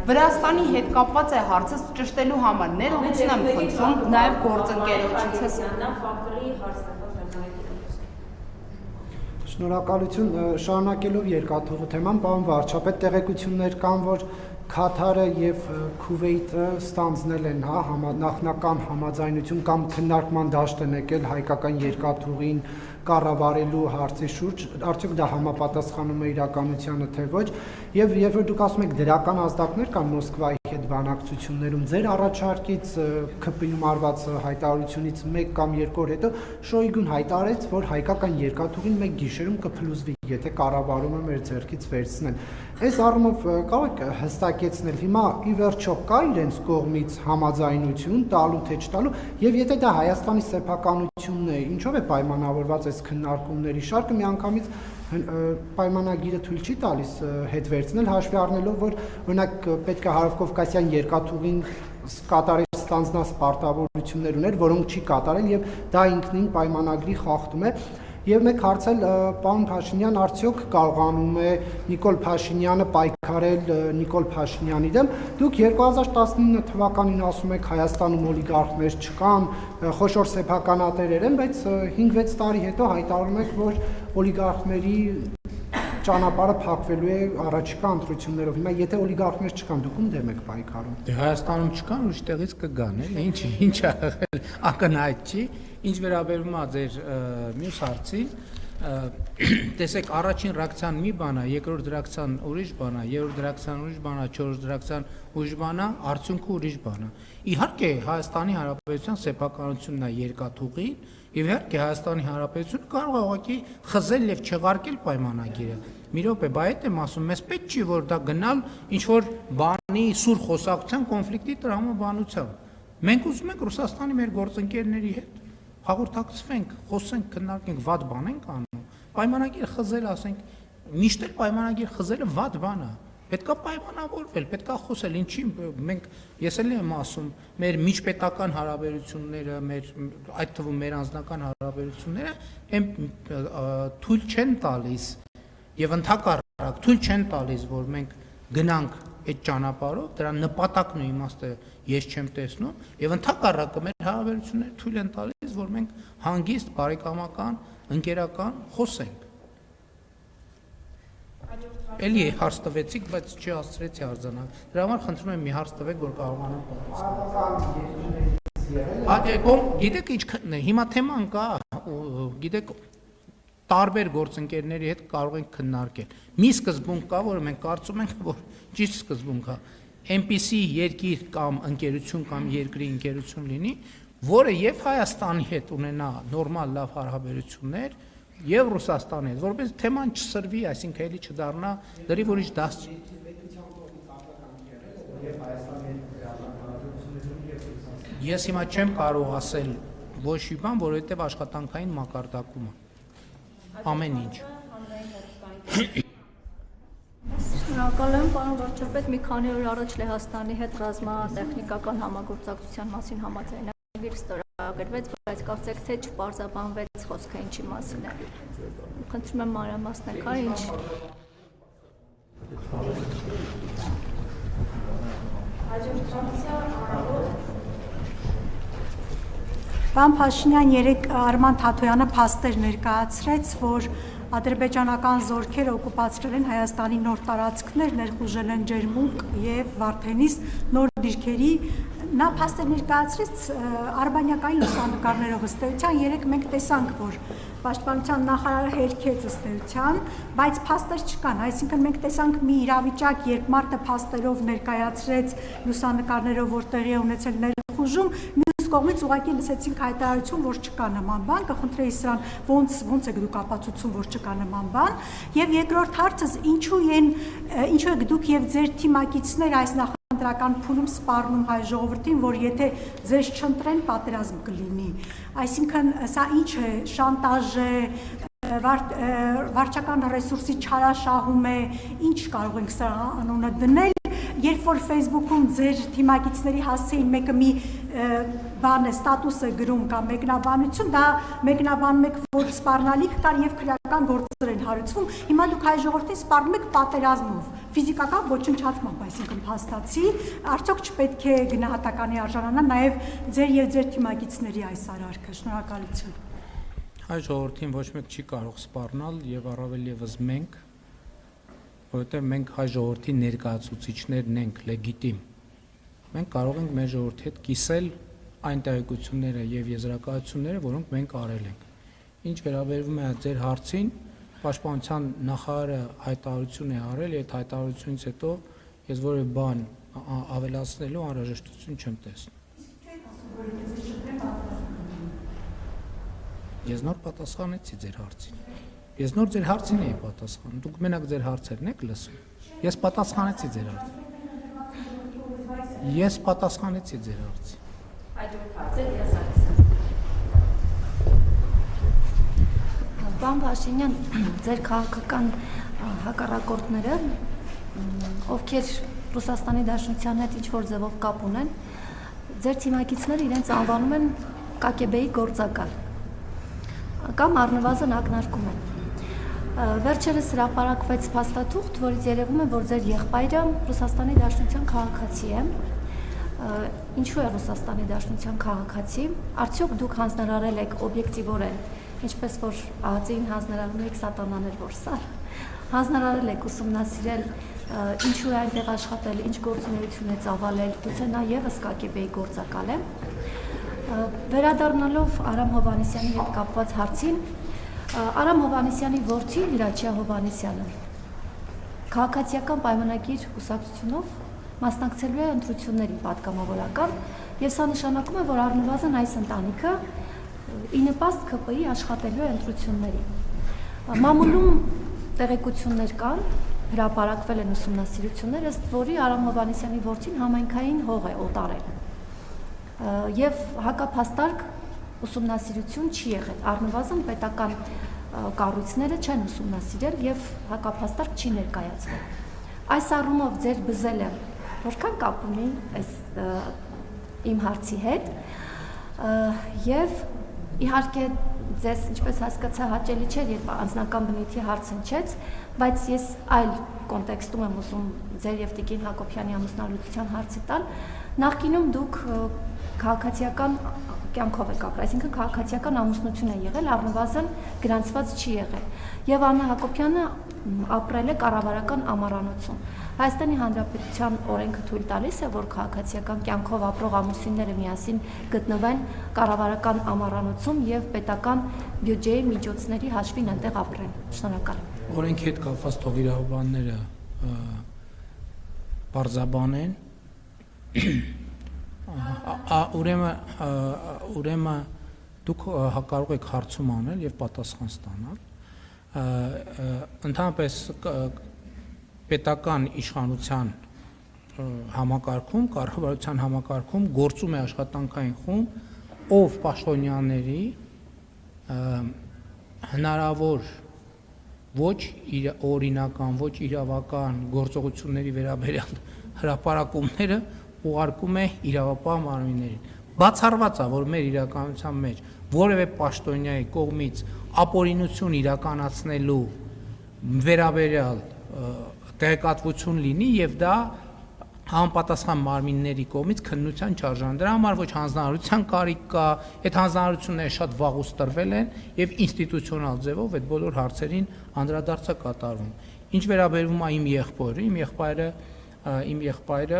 Վրաստանի հետ կապված է հարցը ճշտելու համար ներողություն եմ խնդրում, նաև գործընկերոջից։
Շնորհակալություն, շարունակելով երկաթուղու թեման, պարոն վարչապետ, տեղեկություններ կան, որ Քաթարը եւ Քուվեյթը ստանձնել են, նախնական համաձայնություն կամ քննարկման դաշտ են եկել հայկական երկաթուղին կառավարելու հարցի շուրջ, արդյոք դա համապատասխանում է իրականությանը թե ոչ, եւ երբ որ դուք ասում եք դրական ազդակներ կան Մոսկվայի հետ բանակցություններում, ձեր առաջարկից ԿՊ-ում արված հայտարարությունից 1 կամ 2 օր հետո Շոյգուն հայտարարեց, որ հայկական երկաթուղին մեկ գիշերում կփլուզվի, եթե կառավարումը մեր ձեռքից վերցնեն։ Այս առումով կարող եք հստակեցնել, հիմա ի վերջո կա իրենց կողմից համաձայնություն տալու թե չտալու, եւ եթե դա Հայաստանի սեփականությունն է, ինչով է պայմանավորված այս քննարկումների շարքը, միանգամից պայմանագիրը թույլ չի տալիս հետ վերցնել, հաշվի առնելով, որ օրինակ պետք է Հարավկովկասյան երկաթուղին կատարել ստանձնած պարտավորություններ ուներ, որոնք չի կատարել եւ դա ինքնին պայմանագրի խախտում է։ Եվ մեկ հարց էլ պարոն Փաշինյան, արդյոք կարողանում է Նիկոլ Փաշինյանը պայքարել Նիկոլ Փաշինյանի դեմ։ Դուք 2019 թվականին ասում եք Հայաստանում օլիգարխներ չկան, խոշոր սեփականատերեր են, բայց 5-6 տարի հետո հայտարարում եք, որ օլիգարխների ճանապարհը փակվելու է առաջիկա ընտրություններով։ Հիմա եթե օլիգարխներ չկան, դուք ում դեմ եք պայքարում։
Դե Հայաստանում չկան, ուրիշ տեղից կգան, էլի, ինչ ա եղել, ակնհայտ չի։ Ինչ վերաբերում է ձեր մյուս հարցին, տեսեք, առաջին ռեակցիան մի բան է, երկրորդ ռեակցիան ուրիշ բան է, երրորդ ռեակցիան ուրիշ բան է, չորրորդ ռեակցիան ուրիշ բան է, արդյունքը ուրիշ բան է։ Իհարկե Հայաստանի Հանրապետության սեփականությունն է երկաթուղին, եւ իհարկե Հայաստանի Հանրապետությունը կարող է ուղղակի խզել եւ չեղարկել պայմանագիրը։ Մի րոպե, բայ այդ եմ ասում, մեզ պետք չի որ դա գնալ ինչ որ բանի սուր խոսակցության կոնֆլիկտի տրամաբանությամբ։ Մենք ուզում ենք Ռուսաստանի մեր գործընկերների հետ հաղորդակցվենք, խոսենք, քննարկենք, վատ բան ենք անում։ Պայմանագիր խզել, ասենք, միշտ էլ պայմանագիր խզելը վատ բան է։ Պետքա պայմանավորվել, պետքա խոսել, ինչի մենք ես էլ եմ ասում, մեր միջպետական հարաբերությունները, այդ թվում մեր անձնական հարաբերությունները թույլ չեն տալիս եւ ընդհակառակ թույլ չեն տալիս, որ մենք գնանք այդ ճանապարհով, դրա նպատակն ու իմաստը ես չեմ տեսնում եւ ընդհակառակը մեր հարաբերությունները թույլ են տալիս, որ մենք հանգիստ, բարեկամական, ընկերական խոսենք։ Էլի հարց տվեցիք, բայց չի հասցրեցի արձանալ։ Դրա համար խնդրում եմ մի հարց տվեք, որ կարողանամ պատասխանել։ Գիտեք ինչ հիմա թեման կա, գիտեք տարբեր գործընկերների հետ կարող ենք քննարկել։ Մի սկզբունք կա, որը մենք կարծում ենք, որ ճիշտ սկզբունք է։ Այնպիսի երկիր կամ ընկերություն կամ երկրի ընկերություն լինի, որը եւ Հայաստանի հետ ունենա նորմալ լավ հարաբերություններ, եւ Ռուսաստանի հետ, որպես թեման չսրվի, այսինքն էլի չդառնա դրի ուրիշ դաս։ Ես հիմա չեմ կարող ասել ոչ մի բան, որովհետեւ աշխատանքային մակարդակում է ամեն ինչ։
Շնորհակալ եմ, պարոն վարչապետ, մի քանի օր առաջ Լեհաստանի հետ ռազմատեխնիկական համագործակցության մասին համաձայնագիր ստորագրվեց, բայց կարծեք թե չպարզաբանվեց խոսքը ինչի մասին է։ Խնդրում եմ մանրամասնել, հա, ինչ։
Պարոն Փաշինյան, երեկ Արման Թաթոյանը փաստեր ներկայացրեց, որ ադրբեջանական զորքերը օկուպացրել են Հայաստանի նոր տարածքներ, ներխուժել են Ջերմուկ եւ Վարդենիս նոր դիրքերի։ Նա փաստեր ներկայացրեց արբանյակային լուսանկարներով ըստ էության, երեք մենք տեսանք, որ Պաշտպանության նախարարը հերքեց ըստ էության, բայց փաստեր չկան, այսինքն մենք տեսանք մի իրավիճակ, երբ մարդը փաստերով ներկայացրեց լուսանկարներով, որ տեղի է ունեցել ներխուժում, կողմից ուղղակի լսեցինք հայտարարություն, որ չկա նման բան, կխնդրեի սրան ոնց եք դուք ապացուցում, որ չկա նման բան, եւ երկրորդ հարցս ինչու եք դուք եւ ձեր թիմակիցներ այս նախընտրական փուլում սպառնում հայ ժողովրդին, որ եթե ձեզ չընտրեն, պատերազմ կլինի, այսինքն սա ինչ է, շանտաժ է, վարչական ռեսուրսի չարաշահում է, ինչ կարող ենք սրա անունը դնել, երբ որ Facebook-ում ձեր թիմակիցների հասցեին մեկը մի բան է, ստատուս է գրում կամ մեկնաբանություն, դա մեկնաբանում եք, որ սպառնալիք կար եւ քրեական գործեր են հարուցվում, հիմա դուք հայ ժողովրդին սպառնում եք պատերազմով, ֆիզիկական ոչնչացմամբ, այսինքն փաստացի, արդյոք չպետք է գնահատականի արժանանա նաեւ ձեր եւ ձեր թիմակիցների այս արարքը։ Շնորհակալություն։
Հայ ժողովրդին ոչ մեկ չի կարող սպառնալ եւ առավել եւս մենք, որովհետեւ մենք հայ ժողովրդի ներկայացուցիչներն ենք, լեգիտիմ։ Մենք կարող ենք մեր ժողովրդի հետ կիսել այն տեղեկությունները եւ եզրակացությունները, որոնք մենք արել ենք։ Ինչ վերաբերվում է ձեր հարցին, Պաշտպանության նախարարը հայտարարություն է արել, այդ հայտարարությունից հետո ես որևէ բան ավելացնելու անհրաժեշտություն չեմ տեսնում։ Ես նոր պատասխանեցի ձեր հարցին։ Ես նոր ձեր հարցին էի պատասխանում։ Դուք մենակ ձեր հարցերն եք լսում։ Ես պատասխանեցի ձեր հարցին։ Ես պատասխանեցի ձեր հարցին։
Պարոն Փաշինյան, ձեր քաղաքական հակառակորդները, ովքեր Ռուսաստանի Դաշնության հետ ինչ-որ ձևով կապ ունեն, ձեր թիմակիցները իրենց անվանում են ԿԿԲ-ի գործակալ կամ առնվազն ակնարկում են։ Վերջերս հրապարակվեց փաստաթուղթ, որից երևում է, որ ձեր եղբայրը Ռուսաստանի Դաշնության քաղաքացի է։ Ինչու է Ռուսաստանի Դաշնության քաղաքացի։ Արդյոք դուք հանձնարարել եք օբյեկտիվորեն, ինչպես որ ԱԱԾ-ին հանձնարարում եք սատանաներ որսալ, հանձնարարել եք ուսումնասիրել ինչու է այնտեղ աշխատել, ինչ գործունեություն է ծավալել, գուցե նա ևս ԿԿԲ-ի գործակալ է։ Վերադառնալով Արամ Հովհաննիսյանի հետ կապված հարցին, Արամ Հովհաննիսյանի որդի Հրաչյա Հովհաննիսյանը քաղաքացիական պայմանագիր կուսակցությունով մասնակցելու է ընտրությունների պատգամավորական, եւ սա նշանակում է, որ առնվազն այս ընտանիքը ի նպաստ ԿՊ-ի աշխատելու է ընտրությունների։ Մամուլում տեղեկություններ կան, հրապարակվել են ուսումնասիրություններ, ըստ որի Արամ Հովհաննիսյանի որդին համայնքային հող է օտարել։ Եվ հակափաստարկ ուսումնասիրություն չի եղել, առնվազն պետական կառույցները չեն ուսումնասիրել եւ հակափաստարկ չի ներկայացվել։ Այս առումով ձեր բզելը որքան կապ ունի այս իմ հարցի հետ եւ իհարկե ձեզ ինչպես հասկացա հաճելի չէր, երբ անձնական բնույթի հարց հնչեց, բայց ես այլ կոնտեքստում եմ ուզում ձեր եւ Տիկին Հակոբյանի ամուսնալուծության հարցը տալ։ Նախկինում դուք քաղաքացիական կյանքով եք ապրել, այսինքն քաղաքացիական ամուսնություն է եղել, առնվազն գրանցված չի եղել։ Եվ Աննա Հակոբյանը ապրել է կառավարական ամառանոցում։ Հայաստանի Հանրապետության օրենքը թույլ տալիս է, որ քաղաքացիական կյանքով ապրող ամուսինները միասին գտնվեն կառավարական ամառանոցում եւ պետական բյուջեի միջոցների հաշվին այնտեղ ապրեն։ Շնորհակալ եմ։
Օրենքի հետ կապված թող իրավաբանները բարձաբանեն։ Ուրեմն դուք կարող եք հարցում անել եւ պատասխան ստանալ։ Ընդհանրապես պետական իշխանության համակարգում, կառավարության համակարգում գործում է աշխատանքային խումբ, ով պաշտոնյաների հնարավոր ոչ օրինական, ոչ իրավական գործողությունների վերաբերյալ հրապարակումները ուղարկում է իրավապահ մարմիններին։ Բացառված է, որ մեր իրականության մեջ որևէ պաշտոնյայի կողմից ապօրինություն իրականացնելու վերաբերյալ տեղեկատվություն լինի եւ դա համապատասխան մարմինների կողմից քննության չարժան։ Դրա համար ոչ հանձնարարության կարիք կա, այդ հանձնարարությունները շատ վաղուց տրվել են եւ ինստիտուցիոնալ ձևով այդ բոլոր հարցերին անդրադարձ է կատարվում։ Ինչ վերաբերվում է իմ եղբայրը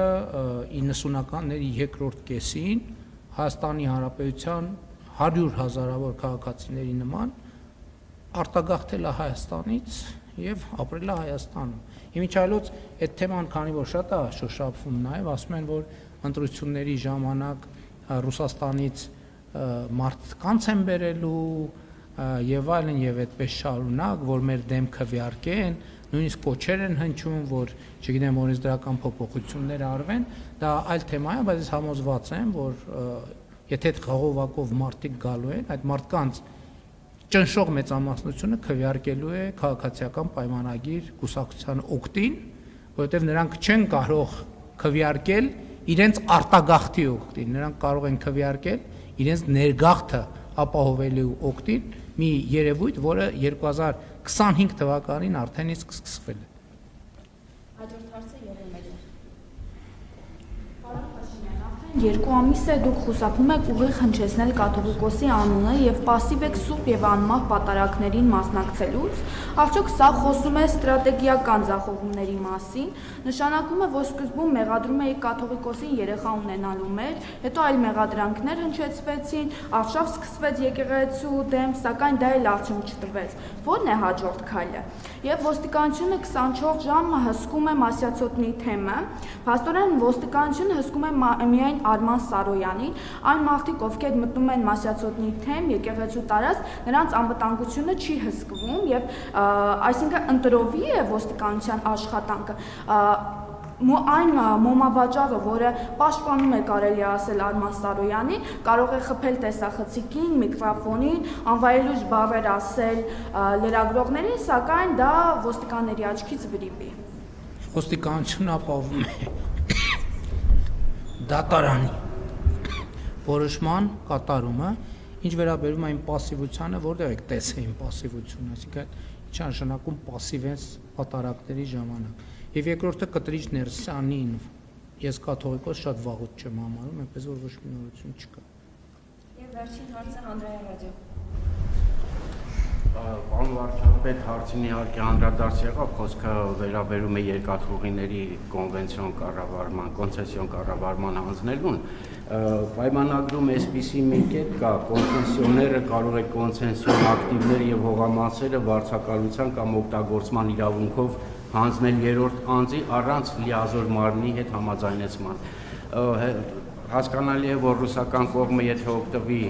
90-ականների երկրորդ կեսին Հայաստանի Հանրապետության 100,000-ավոր քաղաքացիների նման արտագաղթել է Հայաստանից եւ ապրել է Հայաստանում։ Իմիջիայլոց այդ թեման քանի որ շատ է շոշափվում նաեւ ասում են որ ընտրությունների ժամանակ Ռուսաստանից մարդկանց են բերելու եւ այլն եւ այդպես շարունակ որ մեր դեմ քվեարկեն, նույնիսկ կոչեր են հնչում որ չգիտեմ օրենսդրական փոփոխություններ արվեն, դա այլ թեմա է, բայց ես համոզված եմ որ եթե այդ խաղովակով մարդիկ գալու են, այդ մարդկանց ճնշող մեծամասնությունը քվեարկելու է քաղաքացիական պայմանագիր կուսակցության օգտին, որովհետև նրանք չեն կարող քվեարկել իրենց արտագաղթի օգտին, նրանք կարող են քվեարկել իրենց ներգաղթը ապահովելու օգտին մի երևույթ, որը 2025 թվականին արդեն իսկ սկսվել է։
Հաջորդ հարցը Եղեմ է։ Երկու ամիս է դուք խուսափում եք ուղիղ հնչեցնել կաթողիկոսի անունը եւ պասիվ եք սուրբ եւ անմահ պատարագներին մասնակցելուց, արդյոք սա խոսում է ստրատեգիական ձախողումների մասին, նշանակում է, որ սկզբում մեղադրում էիք կաթողիկոսին երեխա ունենալու մեջ, հետո այլ մեղադրանքներ հնչեցվեցին, արշավ սկսվեց եկեղեցու դեմ, սակայն դա էլ արդյունք չտվեց։ Ո՞րն է հաջորդ քայլը։ Եվ ոստիկանությունը 24 ժամ հսկում է Մասյացոտնի թեմը, փաստորեն ոստիկանությունը հսկում է միայն Արման Սարոյանին, այն մարդիկ, ովքեր մտնում են Մասյացոտնի թեմ, եկեղեցու տարածք, նրանց անվտանգությունը չի հսկվում եւ այսինքն ընտրովի է ոստիկանության աշխատանքը։ Այն մոմավաճառը, որը պաշտպանում է կարելի ասել Արման Սարոյանին, կարող է խփել տեսախցիկին, միկրոֆոնին, անվայելուչ բառեր ասել լրագրողներին, սակայն դա ոստիկանների աչքից վրիպի։
Ոստիկանությունը ապահովում է դատարանի որոշման կատարումը, ինչ վերաբերում է այն пассивությանը, որտեղ եք տեսել пассивությունը, այսինքն ինչ նշանակում пассив են պատարակների ժամանակ։ Եվ երկրորդը կտրիչ ներսյանին ես կաթողիկոս շատ վաղուց չեմ համարում, այնպես որ ոչ մի նորություն չկա։
Եվ վերջին հարցը Անդրեա ռադիո։
Պարոն վարչապետ, հարցին իհարկե անդրադարձ եղավ, խոսքը վերաբերում է երկաթուղիների կոնվենցիոն կառավարման, կոնցեսիոն կառավարման հանձնելուն։ Պայմանագրում այսպիսի մի կետ կա, կոնցեսիոները կարող է կոնցեսիոն ակտիվներ եւ հողամասերը վարձակալության կամ օգտագործման իրավունքով հանձնել երրորդ անձի առանց լիազոր մարմնի հետ համաձայնեցման։ Հասկանալի է, որ ռուսական կողմը եթե օգտվի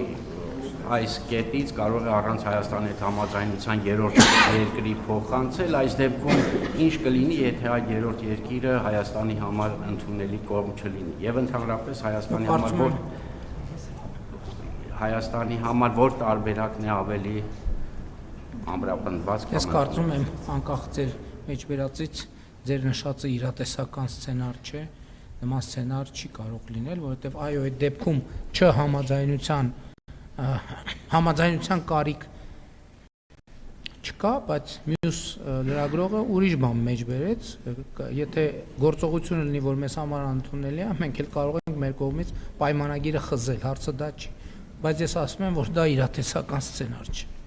այս կետից կարող է առանց Հայաստանի հետ համաձայնության երրորդ երկրի փոխանցել, այս դեպքում ինչ կլինի, եթե այդ երրորդ երկիրը Հայաստանի համար ընդունելի կողմ չլինի եւ ընդհանրապես Հայաստանի համար որ տարբերակն է ավելի ամրապնդված։
Ես կարծում եմ անկախ ձեր մեջբերածից ձեր նշածը իրատեսական սցենար չէ, նման սցենար չի կարող լինել, որովհետեւ այո, այդ դեպքում համաձայնության կարիք չկա, բայց մյուս լրագրողը ուրիշ բան մեջ բերեց, եթե գործողությունը լինի, որ մեզ համար ընդունելի է, մենք էլ կարող ենք մեր կողմից պայմանագիրը խզել, հարցը դա չի, բայց ես ասում եմ, որ դա իրատեսական սցենար չէ։